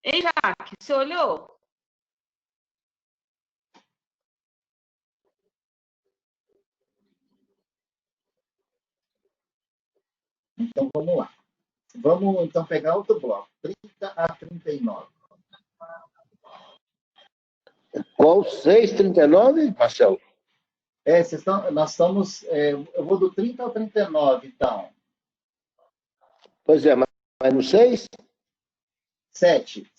Ei, Jaque, você olhou? Então, vamos lá. Vamos, então, pegar outro bloco. 30 a 39. Qual 6,39, Marcelo? Nós estamos... eu vou do 30 ao 39, então. Pois é, mas no 6? 7.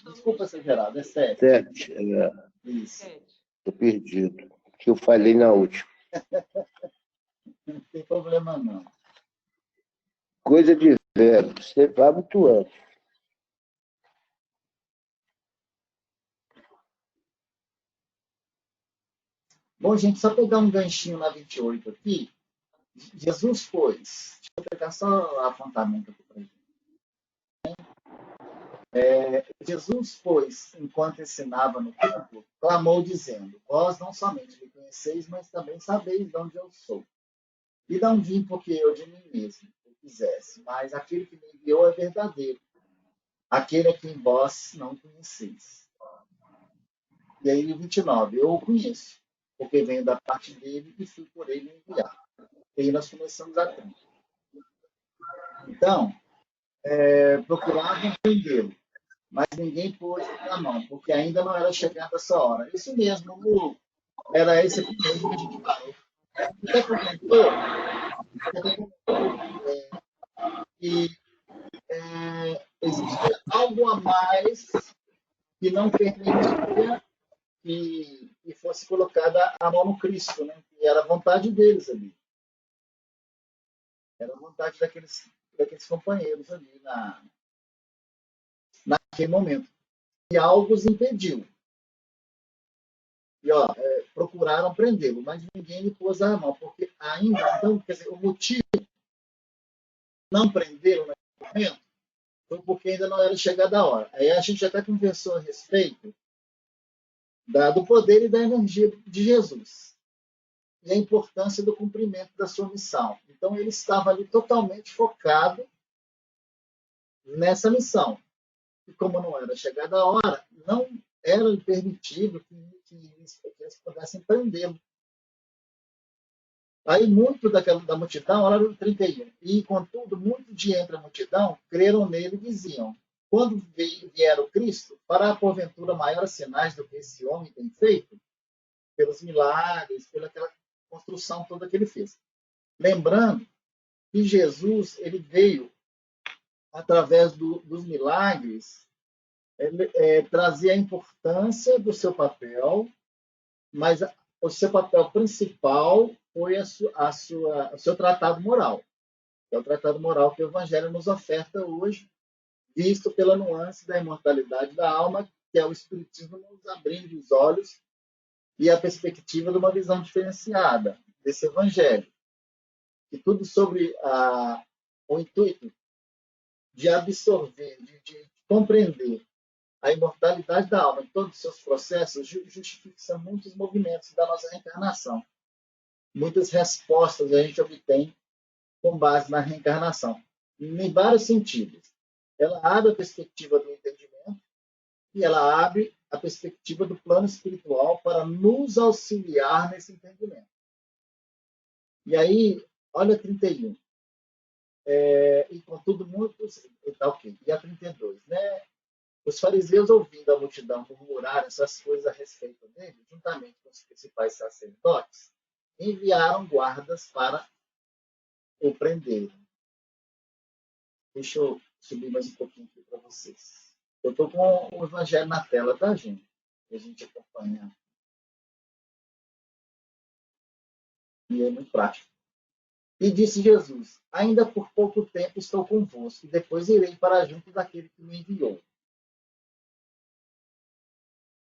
Desculpa ser gerado, é 7. 7. Isso. Estou perdido. Que eu falei na última. Não tem problema, não. Coisa de velho. Você vai muito antes. Bom, gente, só pegar um ganchinho na 28 aqui. Jesus, pois... Deixa eu pegar só o apontamento aqui para gente. Jesus, pois, enquanto ensinava no templo, clamou dizendo: Vós não somente me conheceis, mas também sabeis de onde eu sou. E não vim porque eu de mim mesmo o quisesse, mas aquele que me enviou é verdadeiro, aquele a quem vós não conheceis. E aí, o 29, eu o conheço, porque venho da parte dele e fui por ele enviar. E aí nós começamos a 30. Então, procuravam prendê-lo, mas ninguém pôde na mão, porque ainda não era chegada essa hora. Isso mesmo, era esse episódio que a gente parou. Você comentou que existia algo a mais que não permitia que fosse colocada a mão no Cristo, né? E era a vontade deles ali. Era a vontade daqueles companheiros ali naquele momento. E algo os impediu. E, procuraram prendê-lo, mas ninguém lhe pôs a mão, porque ainda, então, quer dizer, o motivo de não prendê-lo naquele momento foi porque ainda não era chegada a hora. Aí a gente até conversou a respeito do poder e da energia de Jesus e a importância do cumprimento da sua missão. Então, ele estava ali totalmente focado nessa missão. E como não era chegada a hora, não era permitido que eles pudessem prendê-lo. Aí, muito da multidão, olha o 31, e, contudo, muito de entre a multidão creram nele e diziam: quando vier o Cristo, fará porventura maiores sinais do que esse homem tem feito? Pelos milagres, pela aquela construção toda que ele fez. Lembrando que Jesus ele veio, através dos milagres, trazer a importância do seu papel, mas o seu papel principal foi o seu tratado moral. É o tratado moral que o Evangelho nos oferta hoje, visto pela nuance da imortalidade da alma, que é o Espiritismo nos abrindo os olhos e a perspectiva de uma visão diferenciada desse Evangelho. E tudo sobre o intuito de absorver, de compreender a imortalidade da alma em todos os seus processos, justifica muitos movimentos da nossa reencarnação. Muitas respostas a gente obtém com base na reencarnação, em vários sentidos. Ela abre a perspectiva do entendimento e ela abre a perspectiva do plano espiritual para nos auxiliar nesse entendimento. E aí, olha 31. E contudo, muitos... Ok, e a 32, né? Os fariseus, ouvindo a multidão murmurar essas coisas a respeito dele, juntamente com os principais sacerdotes, enviaram guardas para o prender. Deixa eu subir mais um pouquinho aqui para vocês. Eu estou com o Evangelho na tela, tá, gente? A gente acompanha. E é muito prático. E disse Jesus: ainda por pouco tempo estou convosco, e depois irei para junto daquele que me enviou.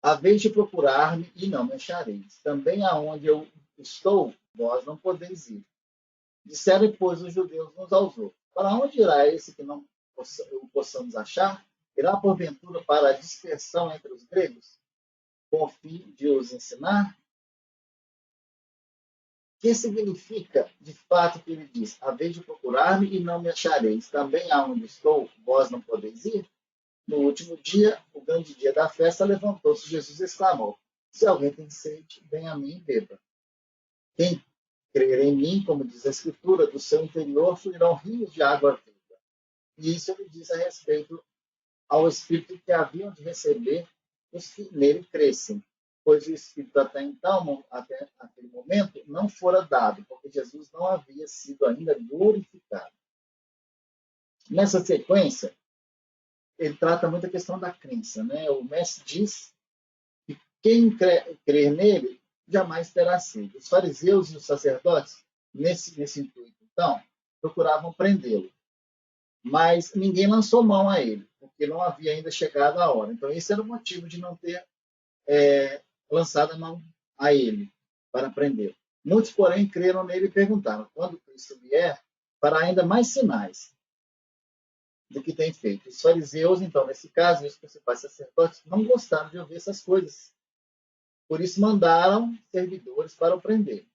Haveis de procurar-me e não me achareis. Também aonde eu estou, vós não podeis ir. Disseram, pois, os judeus uns aos outros: para onde irá esse que não o possamos achar? Irá, porventura, para a dispersão entre os gregos, com o fim de os ensinar? O que significa, de fato, que ele diz: haveis de procurar-me e não me achareis. Também aonde estou, vós não podeis ir? No último dia, o grande dia da festa, levantou-se Jesus e exclamou: Se alguém tem sede, venha a mim e beba. Quem crer em mim, como diz a Escritura, do seu interior fluirão rios de água viva. E isso ele diz a respeito ao Espírito que haviam de receber os que nele crescem, pois o Espírito até então, até aquele momento, não fora dado, porque Jesus não havia sido ainda glorificado. Nessa sequência, ele trata muito a questão da crença, né? O mestre diz que quem crer nele jamais terá sede. Os fariseus e os sacerdotes, nesse intuito, então, procuravam prendê-lo, mas ninguém lançou mão a ele, porque não havia ainda chegado a hora. Então, esse era o motivo de não ter lançado a mão a ele para prendê-lo. Muitos, porém, creram nele e perguntaram: quando Cristo vier, fará ainda mais sinais do que tem feito. Os fariseus, então, nesse caso, e os principais sacerdotes, não gostaram de ouvir essas coisas. Por isso, mandaram servidores para o prender.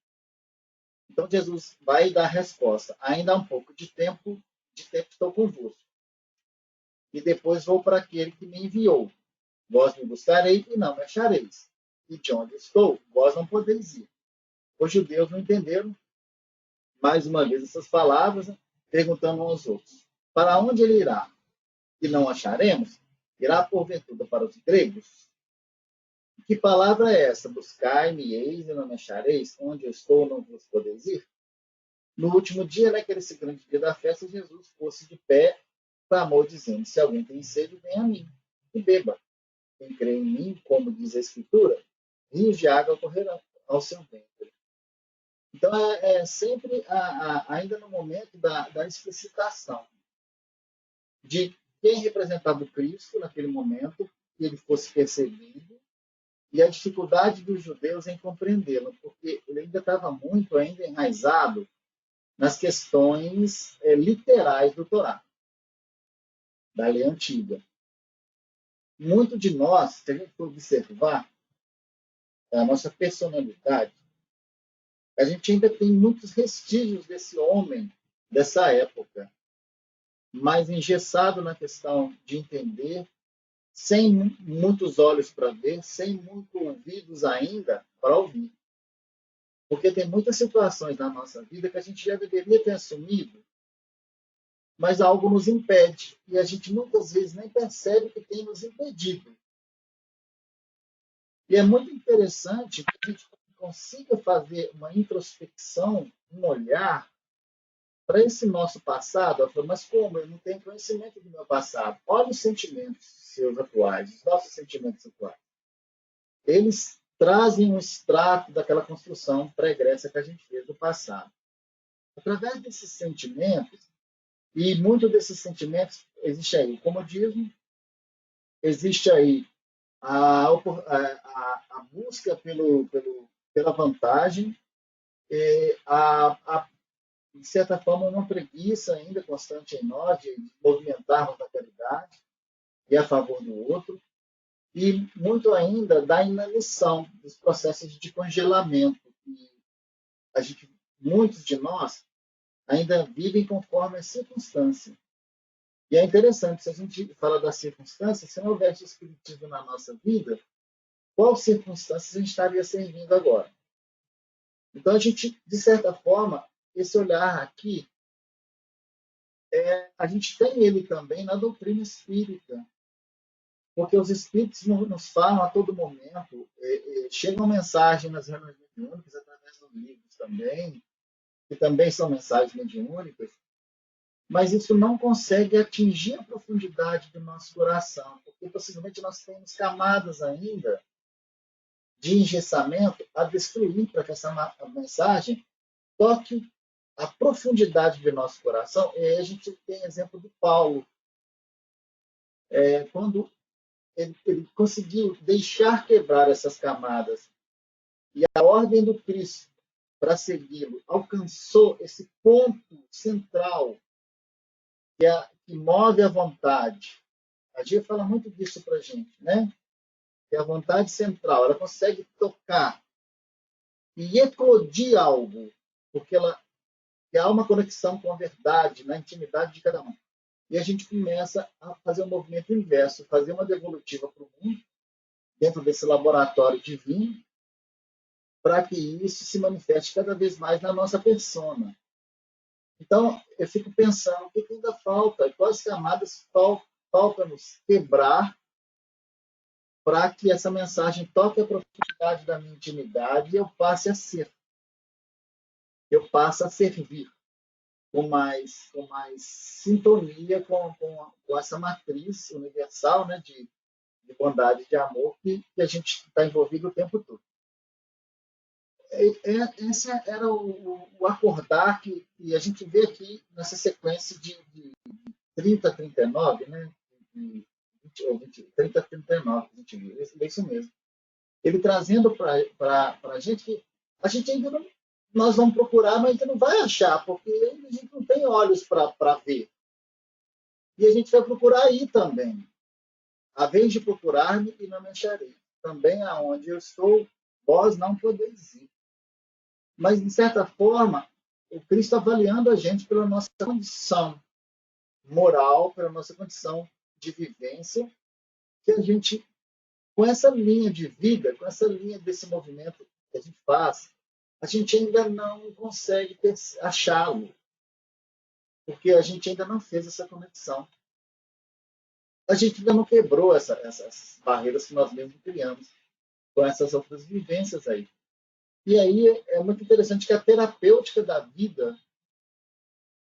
Então, Jesus vai dar a resposta: ainda há um pouco de tempo estou convosco. E depois vou para aquele que me enviou. Vós me buscareis e não me achareis. E de onde estou, vós não podeis ir. Os judeus não entenderam, mais uma vez, essas palavras, perguntando aos outros: para onde ele irá? E não acharemos? Irá porventura para os gregos? Que palavra é essa? Buscai-me, eis e não me achareis. Onde eu estou, não vos podeis ir. No último dia, naquele grande dia da festa, Jesus pôs-se de pé, clamou, dizendo: se alguém tem sede, venha a mim e beba. Quem crê em mim, como diz a Escritura, rios de água correrão ao seu ventre. Então, sempre, ainda no momento da explicitação de quem representava o Cristo naquele momento, que ele fosse percebido, e a dificuldade dos judeus em compreendê-lo, porque ele ainda estava muito ainda enraizado nas questões literais do Torá, da lei antiga. Muito de nós, se a gente for observar a nossa personalidade, a gente ainda tem muitos vestígios desse homem, dessa época, mais engessado na questão de entender, sem muitos olhos para ver, sem muitos ouvidos ainda para ouvir. Porque tem muitas situações na nossa vida que a gente já deveria ter assumido, mas algo nos impede. E a gente muitas vezes nem percebe que tem nos impedido. E é muito interessante que a gente consiga fazer uma introspecção, um olhar para esse nosso passado. Mas como? Eu não tenho conhecimento do meu passado. Olha os sentimentos seus atuais, os nossos sentimentos atuais. Eles trazem um extrato daquela construção pregressa que a gente fez do passado. Através desses sentimentos, e muito desses sentimentos, existe aí o comodismo, existe aí a busca pela vantagem, de certa forma, uma preguiça ainda constante em nós de movimentarmos na caridade e a favor do outro, e muito ainda da inanição, dos processos de congelamento. Muitos de nós ainda vivem conforme a circunstância. E é interessante, se a gente fala da circunstância, se não houvesse espiritismo na nossa vida, qual circunstância a gente estaria servindo agora? Então, a gente, de certa forma, esse olhar aqui, a gente tem ele também na doutrina espírita, porque os espíritos nos falam a todo momento, chegam mensagens nas reuniões mediúnicas, através dos livros também, que também são mensagens mediúnicas, mas isso não consegue atingir a profundidade do nosso coração, porque possivelmente nós temos camadas ainda de engessamento a destruir para que essa mensagem toque a profundidade do nosso coração. E aí a gente tem exemplo de Paulo, quando ele conseguiu deixar quebrar essas camadas e a ordem do Cristo para segui-lo alcançou esse ponto central que move a vontade. A Gia fala muito disso para a gente, né? Que a vontade central, ela consegue tocar e eclodir algo, porque há uma conexão com a verdade, na intimidade de cada um. e a gente começa a fazer um movimento inverso, fazer uma devolutiva para o mundo, dentro desse laboratório divino, para que isso se manifeste cada vez mais na nossa persona. Então, eu fico pensando, o que ainda falta? Quais camadas falta nos quebrar para que essa mensagem toque a profundidade da minha intimidade e eu passe a ser. Eu passe a servir com mais sintonia com essa matriz universal, né, de bondade, de amor que a gente está envolvido o tempo todo. Esse era o acordar que a gente vê aqui nessa sequência de 30 a 39, né? 30 a 39, a gente viu, é isso mesmo. Ele trazendo para a gente que a gente ainda não, nós vamos procurar, mas ainda não vai achar, porque a gente não tem olhos para ver. E a gente vai procurar aí também. A vez de procurar-me e não me acharei. Também aonde eu estou, vós não podeis ir. Mas, de certa forma, o Cristo avaliando a gente pela nossa condição moral, pela nossa condição de vivência, que a gente, com essa linha de vida, com essa linha desse movimento que a gente faz, a gente ainda não consegue achá-lo, porque a gente ainda não fez essa conexão. A gente ainda não quebrou essas barreiras que nós mesmos criamos com essas outras vivências aí. E aí é muito interessante que a terapêutica da vida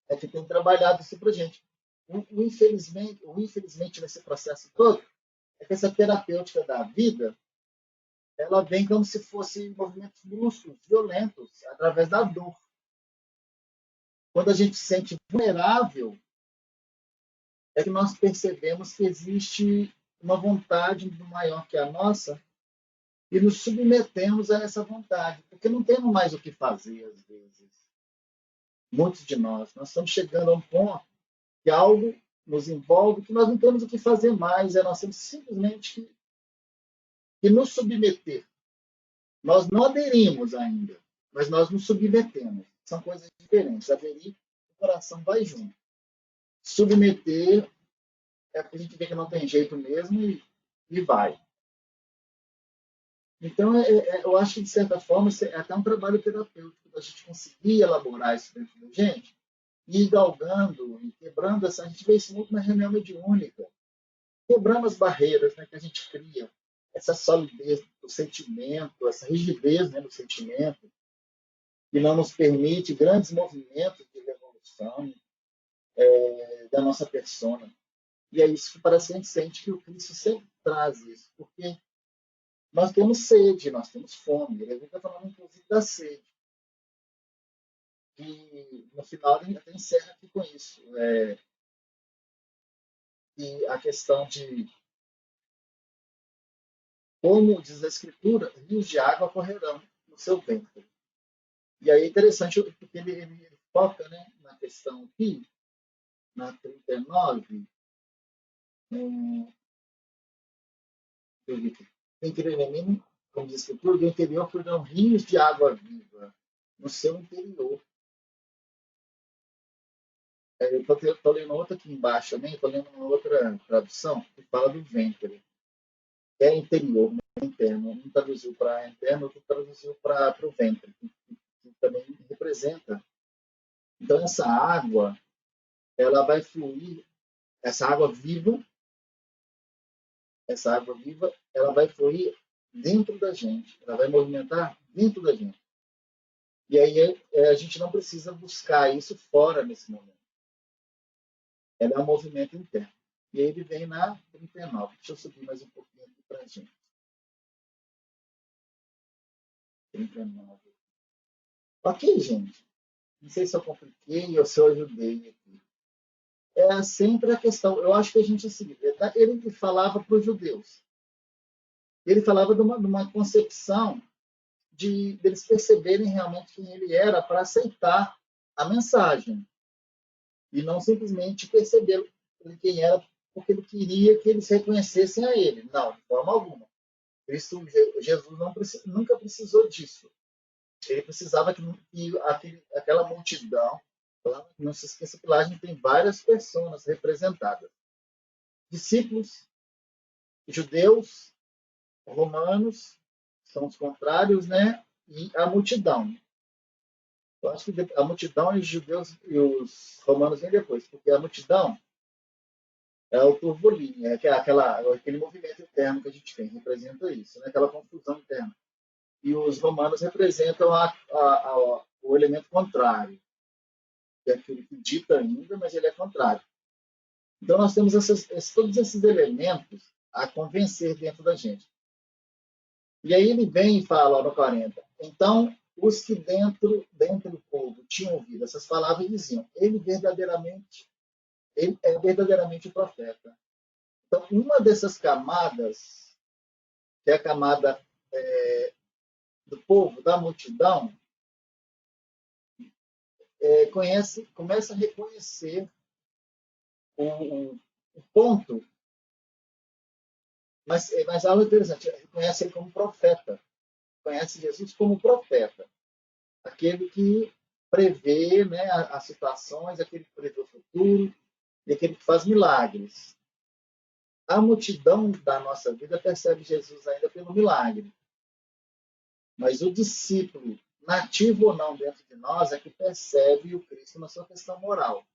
é que tem trabalhado isso para a gente. Infelizmente, nesse processo todo, é que essa terapêutica da vida ela vem como se fossem movimentos bruscos, violentos, através da dor. Quando a gente se sente vulnerável, é que nós percebemos que existe uma vontade maior que a nossa e nos submetemos a essa vontade, porque não temos mais o que fazer, às vezes. Muitos de nós estamos chegando a um ponto que algo nos envolve que nós não temos o que fazer mais, nós temos simplesmente que nos submeter. Nós não aderimos ainda, mas nós nos submetemos. São coisas diferentes. Aderir, o coração vai junto. Submeter é porque a gente vê que não tem jeito mesmo e vai. Então, eu acho que, de certa forma, é até um trabalho terapêutico da gente conseguir elaborar isso dentro da gente e ir galgando e quebrando essa. A gente vê isso muito na reunião mediúnica. Quebrando as barreiras, né, que a gente cria, essa solidez do sentimento, essa rigidez, né, do sentimento, que não nos permite grandes movimentos de revolução da nossa persona. E é isso que parece que a gente sente que o Cristo sempre traz isso, porque nós temos sede, nós temos fome. Ele está falando, inclusive, da sede. E, no final, ele até encerra aqui com isso. E a questão de como diz a Escritura, rios de água correrão no seu ventre. E aí é interessante porque ele foca, né, na questão aqui, na 39, entre mim, como diz a Escritura, do interior fluirão rios de água viva no seu interior. Eu estou lendo outra aqui embaixo também, estou lendo uma outra tradução que fala do ventre. É interior, não é interno. Um traduziu para interno, outro traduziu para o ventre, que também representa. Então, essa água, ela vai fluir, essa água viva, ela vai fluir dentro da gente, ela vai movimentar dentro da gente. E aí a gente não precisa buscar isso fora nesse momento. Ela é um movimento interno. E aí ele vem na 39. Deixa eu subir mais um pouquinho aqui para a gente. 39. Ok, gente. Não sei se eu compliquei ou se eu ajudei aqui. É sempre a questão. Eu acho que a gente é o seguinte. Ele falava para os judeus. Ele falava de uma concepção deles perceberem realmente quem ele era para aceitar a mensagem. E não simplesmente perceber quem era porque ele queria que eles reconhecessem a ele. Não, de forma alguma. Jesus nunca precisou disso. Ele precisava que aquela multidão Lá no discípulo a gente tem várias pessoas representadas. Discípulos, judeus, romanos, são os contrários, né? E a multidão. Eu acho que a multidão e os judeus e os romanos vêm depois, porque a multidão é o turbolinho, é aquele movimento interno que a gente tem, representa isso, né? Aquela confusão interna. E os romanos representam o elemento contrário, que é aquele que dita ainda, mas ele é contrário. Então, nós temos todos esses elementos a convencer dentro da gente. E aí ele vem e fala, ó, no 40, então, os que dentro do povo tinham ouvido essas palavras diziam, ele é verdadeiramente o profeta. Então, uma dessas camadas, que é a camada do povo, da multidão, começa a reconhecer o ponto, mas algo interessante, reconhece ele como profeta, conhece Jesus como profeta, aquele que prevê, né, as situações, aquele que prevê o futuro e aquele que faz milagres. A multidão da nossa vida percebe Jesus ainda pelo milagre, mas o discípulo, nativo ou não dentro de nós, é que percebe o Cristo na sua questão moral.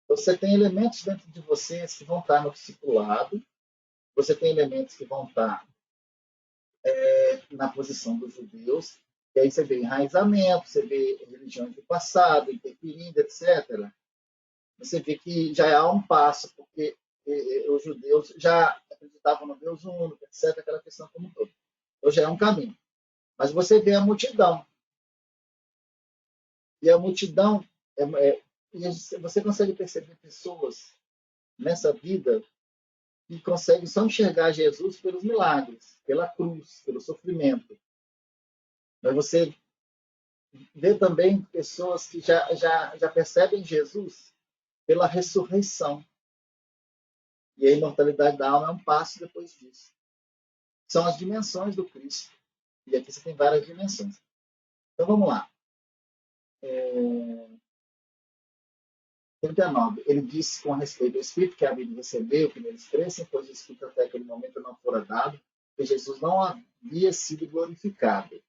Então, você tem elementos dentro de você que vão estar no discipulado, você tem elementos que vão estar na posição dos judeus, e aí você vê enraizamento, você vê religiões do passado, interferindo, etc. Você vê que já há um passo, porque os judeus já acreditavam no Deus único, etc., aquela questão como um todo. Então já é um caminho. Mas você vê a multidão. E a multidão, você consegue perceber pessoas nessa vida que conseguem só enxergar Jesus pelos milagres, pela cruz, pelo sofrimento. Mas você vê também pessoas que já percebem Jesus pela ressurreição. E a imortalidade da alma é um passo depois disso. São as dimensões do Cristo. E aqui você tem várias dimensões. Então vamos lá. 39. Ele disse com respeito ao Espírito que havia de receber o que neles crescem, pois o Espírito até aquele momento não fora dado, que Jesus não havia sido glorificado.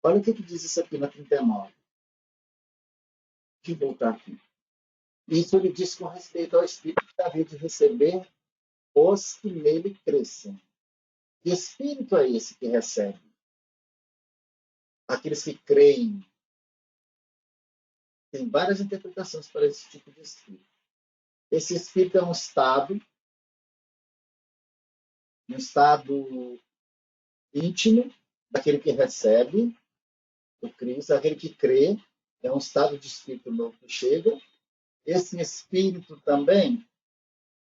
Olha o que diz isso aqui na 39. Deixa eu voltar aqui. Isso ele disse com respeito ao Espírito que havia de receber os que nele crescem. Que Espírito é esse que recebe? Aqueles que creem. Tem várias interpretações para esse tipo de Espírito. Esse Espírito é um estado íntimo daquele que recebe o Cristo, aquele que crê, é um estado de Espírito novo que chega. Esse Espírito também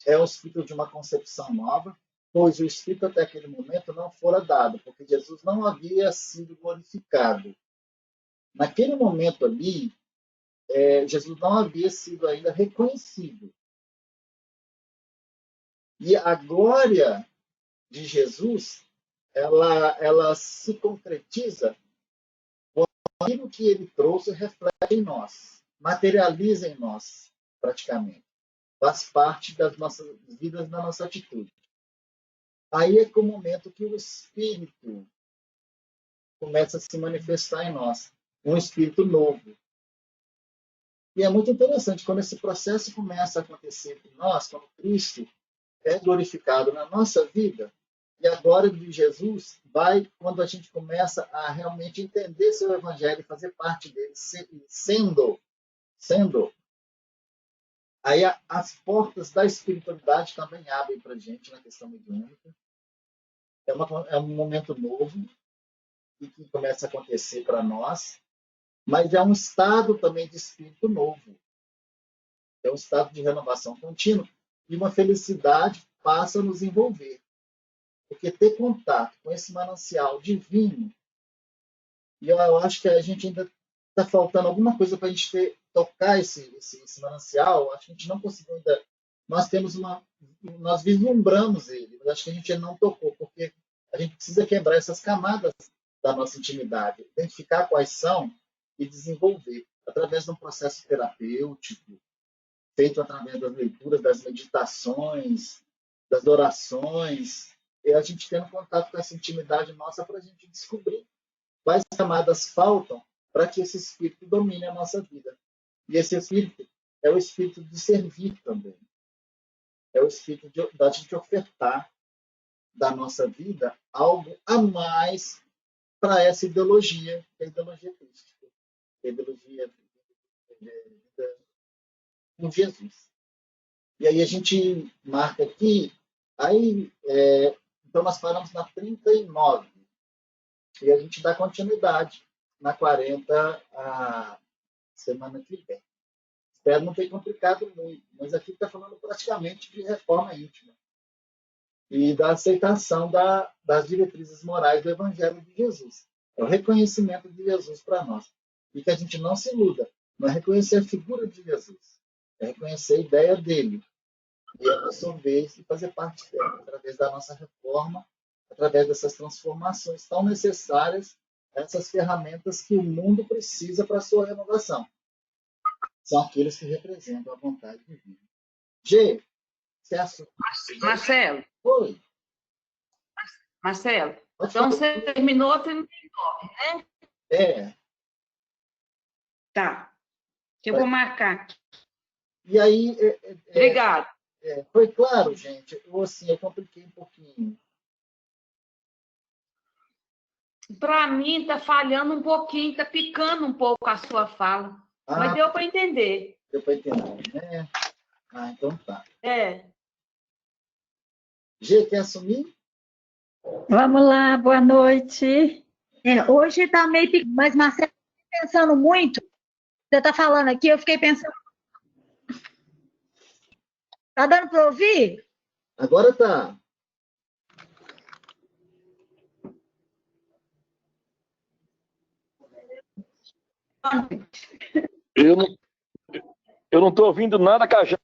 é o Espírito de uma concepção nova, pois o Espírito até aquele momento não fora dado, porque Jesus não havia sido glorificado. Naquele momento ali, Jesus não havia sido ainda reconhecido. E a glória de Jesus, ela se concretiza quando aquilo que ele trouxe reflete em nós, materializa em nós, praticamente. Faz parte das nossas vidas, da nossa atitude. Aí é que o momento que o Espírito começa a se manifestar em nós, um Espírito novo. E é muito interessante, quando esse processo começa a acontecer em nós, quando Cristo é glorificado na nossa vida, e a glória de Jesus vai quando a gente começa a realmente entender seu evangelho e fazer parte dele, sendo. Aí as portas da espiritualidade também abrem para a gente na questão mediúnica. É um momento novo e que começa a acontecer para nós, mas é um estado também de espírito novo. É um estado de renovação contínua e uma felicidade passa a nos envolver. Porque ter contato com esse manancial divino, e eu acho que a gente ainda está faltando alguma coisa para a gente tocar esse manancial, acho que a gente não conseguiu ainda. Nós vislumbramos ele, mas acho que a gente ainda não tocou, porque a gente precisa quebrar essas camadas da nossa intimidade, identificar quais são e desenvolver. através de um processo terapêutico, feito através das leituras, das meditações, das orações, e a gente tendo contato com essa intimidade nossa para a gente descobrir quais camadas faltam para que esse espírito domine a nossa vida. E esse espírito é o espírito de servir também. É o espírito da gente ofertar da nossa vida algo a mais para essa ideologia, que é a ideologia crística, a ideologia com Jesus. E aí a gente marca aqui, aí, então nós paramos na 39, e a gente dá continuidade na 40 a semana que vem. Espero não ter complicado muito, mas aqui está falando praticamente de reforma íntima e da aceitação das diretrizes morais do Evangelho de Jesus. É o reconhecimento de Jesus para nós. E que a gente não se iluda, não é reconhecer a figura de Jesus, é reconhecer a ideia dele e absorver e fazer parte dela, através da nossa reforma, através dessas transformações tão necessárias, essas ferramentas que o mundo precisa para a sua renovação. São aqueles que representam a vontade divina. G, você assume? Marcelo, Oi. Marcelo, então você terminou a 39, né? É. Tá. Eu vou marcar aqui. E aí, Obrigada. foi claro, gente? Ou assim, eu compliquei um pouquinho. Para mim, está falhando um pouquinho, está picando um pouco a sua fala. Mas deu para entender. Deu para entender, né? Então tá. G, quer assumir? Vamos lá, boa noite. Hoje está meio picante, mas Marcelo, pensando muito, você está falando aqui, eu fiquei pensando. Está dando para ouvir? Agora tá. Eu não estou ouvindo nada, Cajá.